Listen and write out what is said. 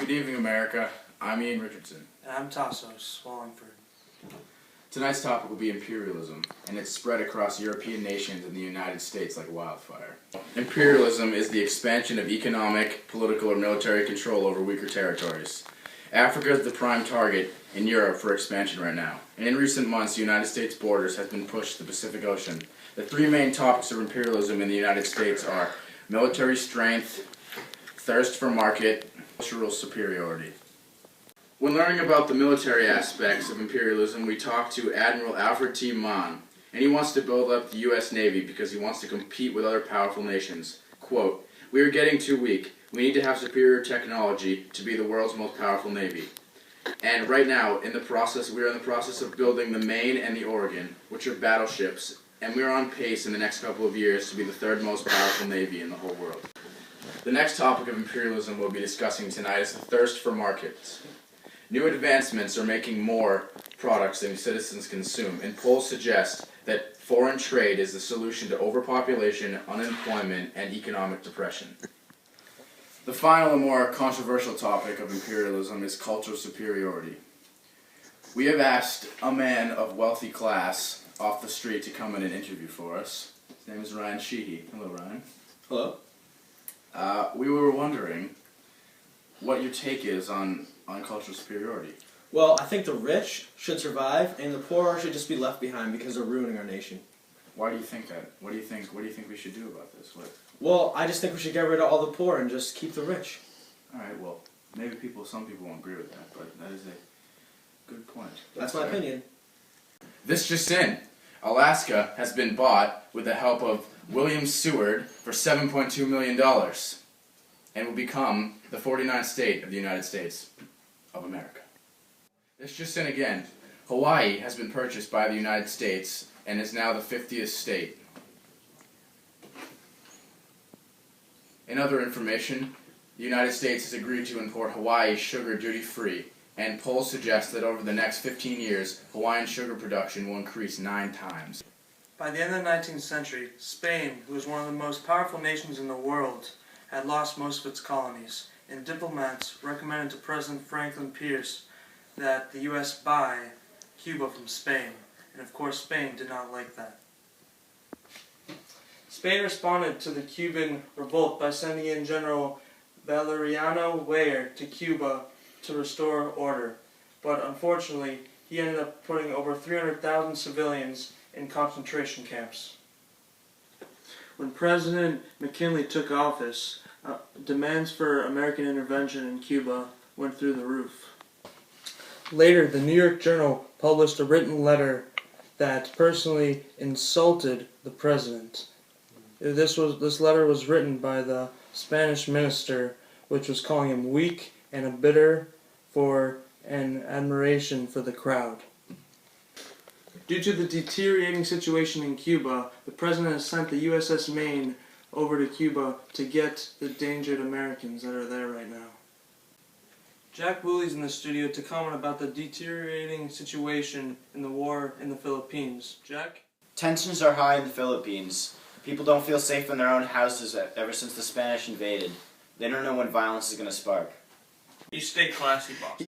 Good evening, America. I'm Ian Richardson. And I'm Tassos Wallingford. Tonight's topic will be imperialism, and it's spread across European nations and the United States like wildfire. Imperialism is the expansion of economic, political, or military control over weaker territories. Africa is the prime target in Europe for expansion right now, and in recent months the United States borders have been pushed to the Pacific Ocean. The three main topics of imperialism in the United States are military strength, thirst for market, cultural superiority. When learning about the military aspects of imperialism, we talked to Admiral Alfred T. Mann, and he wants to build up the U.S. Navy because he wants to compete with other powerful nations. Quote, "We are getting too weak. We need to have superior technology to be the world's most powerful Navy. And right now, we are in the process of building the Maine and the Oregon, which are battleships, and we are on pace in the next couple of years to be the third most powerful Navy in the whole world." The next topic of imperialism we'll be discussing tonight is the thirst for markets. New advancements are making more products than citizens consume, and polls suggest that foreign trade is the solution to overpopulation, unemployment, and economic depression. The final and more controversial topic of imperialism is cultural superiority. We have asked a man of wealthy class off the street to come in and interview for us. His name is Ryan Sheehy. Hello, Ryan. Hello. We were wondering what your take is on cultural superiority. Well, I think the rich should survive and the poor should just be left behind because they're ruining our nation. Why do you think that? What do you think we should do about this? Well, I just think we should get rid of all the poor and just keep the rich. Alright, well, maybe some people won't agree with that, but that is a good point. That's my opinion. This just in. Alaska has been bought with the help of William Seward for $7.2 million and will become the 49th state of the United States of America. This just in again. Hawaii has been purchased by the United States and is now the 50th state. In other information, the United States has agreed to import Hawaii sugar duty-free, and polls suggest that over the next 15 years, Hawaiian sugar production will increase 9 times. By the end of the 19th century, Spain, who was one of the most powerful nations in the world, had lost most of its colonies, and diplomats recommended to President Franklin Pierce that the U.S. buy Cuba from Spain, and of course Spain did not like that. Spain responded to the Cuban revolt by sending in General Valeriano Weyer to Cuba to restore order, but unfortunately he ended up putting over 300,000 civilians in concentration camps. When President McKinley took office, demands for American intervention in Cuba went through the roof. Later, the New York Journal published a written letter that personally insulted the president. This letter was written by the Spanish minister, which was calling him weak and a bitter for an admiration for the crowd. Due to the deteriorating situation in Cuba, the president has sent the USS Maine over to Cuba to get the endangered Americans that are there right now. Jack Woolley's in the studio to comment about the deteriorating situation in the war in the Philippines. Jack? Tensions are high in the Philippines. People don't feel safe in their own houses ever since the Spanish invaded. They don't know when violence is going to spark. You stay classy, boss.